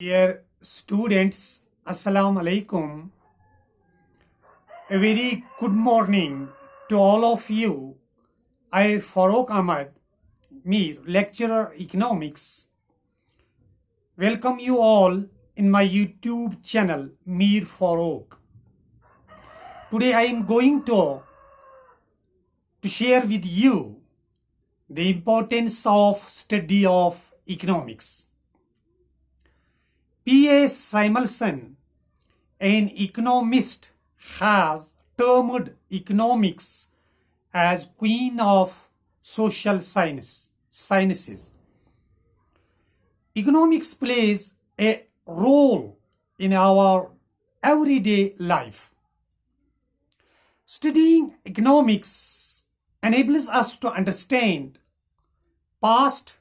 Dear students, Assalamu alaikum. A very good morning to all of you. I, Farooq Ahmad, Mir, lecturer economics, welcome you all in my YouTube channel, Mir Farooq. Today I am going to share with you the importance of study of economics. P.A. Samuelson, an economist, has termed economics as queen of social sciences. Economics plays a role in our everyday life. Studying economics enables us to understand past,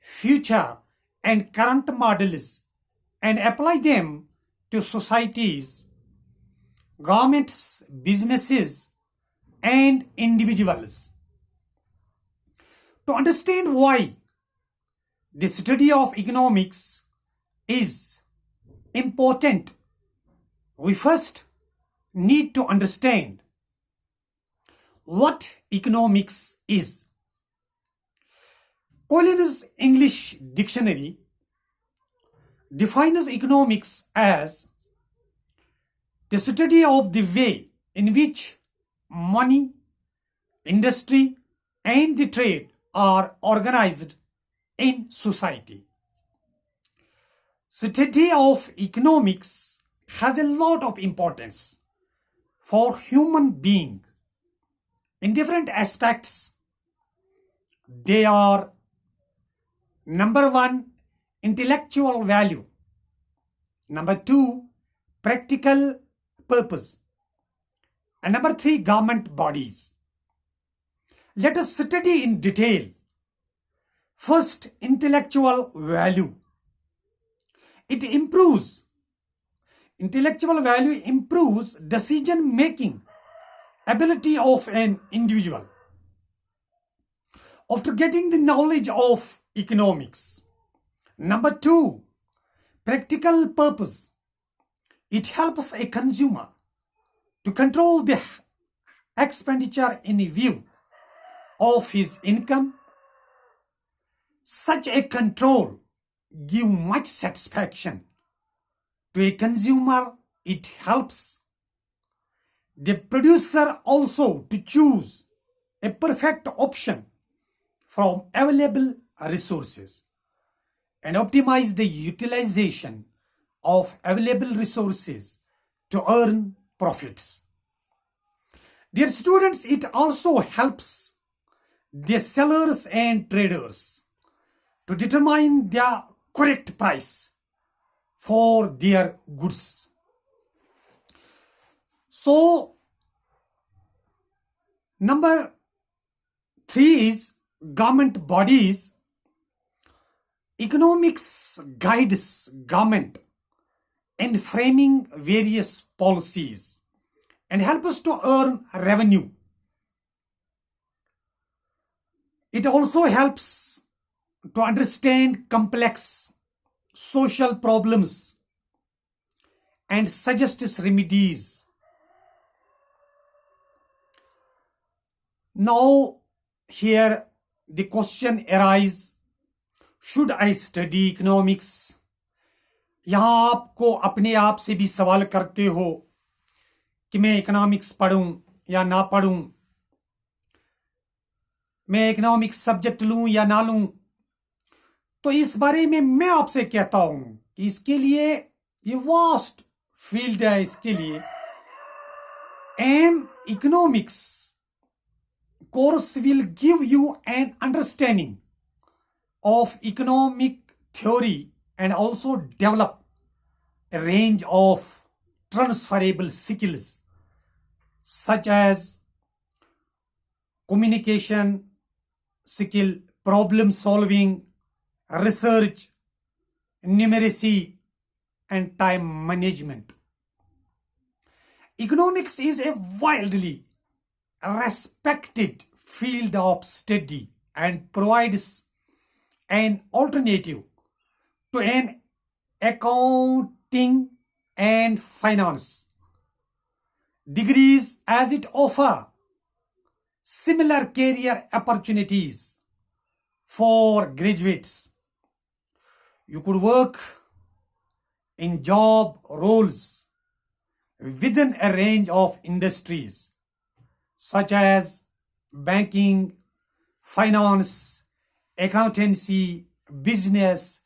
future, and current models and apply them to societies, governments, businesses, and individuals. To understand why the study of economics is important, we first need to understand what economics is. Collins English Dictionary defines economics as the study of the way in which money, industry, and the trade are organized in society. Study of economics has a lot of importance for human being in different aspects. They are: number one, intellectual value; number two, practical purpose; and number three, government bodies. Let us study in detail. First, intellectual value. Intellectual value improves decision making ability of an individual. After getting the knowledge of economics. Number two, practical purpose. It helps a consumer to control the expenditure in view of his income. Such a control gives much satisfaction to a consumer. It helps the producer also to choose a perfect option from available resources and optimize the utilization of available resources to earn profits. Dear students, it also helps the sellers and traders to determine the correct price for their goods. So, number three is government bodies. Economics guides government in framing various policies and help us to earn revenue. It also helps to understand complex social problems and suggests remedies. Now, here the question arises, should I study economics? यहां आपको अपने आप से भी सवाल करते हो कि मैं इकोनॉमिक्स पढ़ूं या ना पढ़ूं, मैं इकोनॉमिक्स सब्जेक्ट लूं या ना लूं। तो इस बारे में मैं आपसे कहता हूं कि इसके लिए ये वास्ट फील्ड है। इसके लिए N economics course will give you an understanding of economic theory and also develop a range of transferable skills such as communication skill, problem solving, research, numeracy, and time management. Economics is a widely respected field of study and provides an alternative to an accounting and finance degrees, as it offer similar career opportunities for graduates. You could work in job roles within a range of industries such as banking, finance, accountancy, business,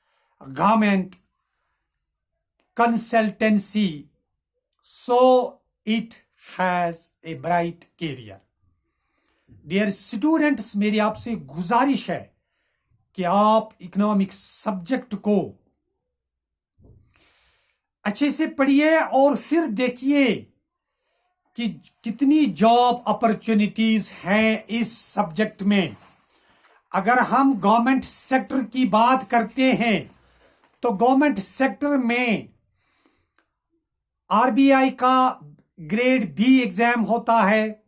government, consultancy, so it has a bright career. Dear students, मेरी आपसे गुजारिश है कि आप economics subject को अच्छे से पढ़िए और फिर देखिए कि कितनी जॉब अपॉर्चुनिटीज हैं इस सब्जेक्ट में. अगर हम गवर्नमेंट सेक्टर की बात करते हैं तो गवर्नमेंट सेक्टर में आरबीआई का ग्रेड बी एग्जाम होता है.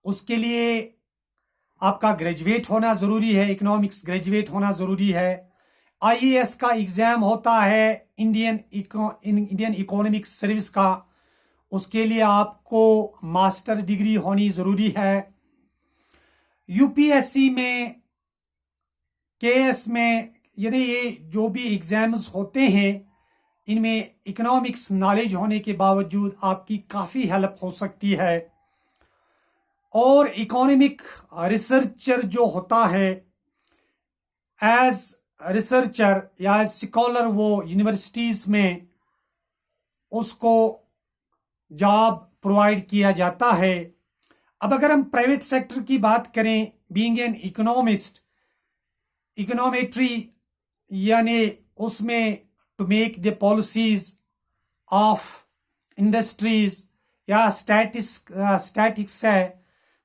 उसके लिए आपका ग्रेजुएट होना जरूरी है, इकोनॉमिक्स ग्रेजुएट होना जरूरी है. आईएएस का एग्जाम होता है इंडियन इकोनॉमिक सर्विस का. उसके लिए आपको मास्टर डिग्री होनी जरूरी है. यूपीएससी में, केएस में, यानी ये जो भी एग्जाम्स होते हैं इनमें इकोनॉमिक्स नॉलेज होने के बावजूद आपकी काफी हेल्प हो सकती है. और इकोनॉमिक रिसर्चर जो होता है, एज रिसर्चर या एज स्कॉलर, वो यूनिवर्सिटीज में उसको जॉब प्रोवाइड किया जाता है. अब अगर हम प्राइवेट सेक्टर की बात करें, बीइंग एन इकोनॉमिस्ट, इकोनोमेट्री यानी उसमें to make the policies of industries या स्टैटिक्स है.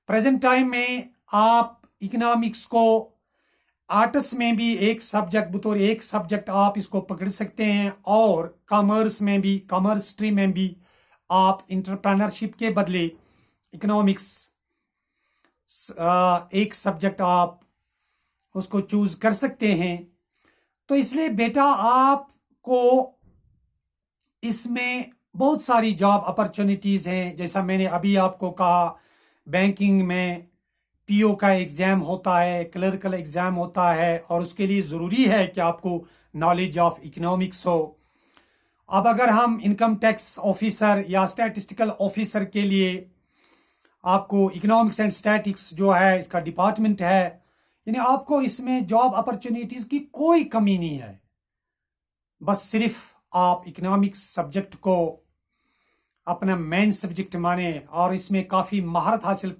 प्रेजेंट टाइम में आप इकोनॉमिक्स को आर्ट्स में भी एक सब्जेक्ट, बतौर एक सब्जेक्ट आप इसको पकड़ सकते हैं, और कॉमर्स में भी, कॉमर्स स्ट्रीम में भी आप इंटरप्रेन्योरशिप के बदले इकोनॉमिक्स एक सब्जेक्ट आप उसको चूज कर सकते हैं. तो इसलिए बेटा आपको इसमें बहुत सारी जॉब अपॉर्चुनिटीज हैं. जैसा मैंने अभी आपको कहा, बैंकिंग में पीओ का एग्जाम होता है, क्लर्कल एग्जाम होता है, और उसके लिए जरूरी है कि आपको नॉलेज ऑफ इकोनॉमिक्स हो. अब अगर हम इनकम टैक्स ऑफिसर या स्टैटिस्टिकल ऑफिसर के लिए आपको इकोनॉमिक्स एंड स्टैटिक्स जो है इसका डिपार्टमेंट है, यानी आपको इसमें जॉब अपॉर्चुनिटीज की कोई कमी नहीं है. बस सिर्फ आप इकोनॉमिक्स सब्जेक्ट को अपना मेन सब्जेक्ट माने और इसमें काफी महारत हासिल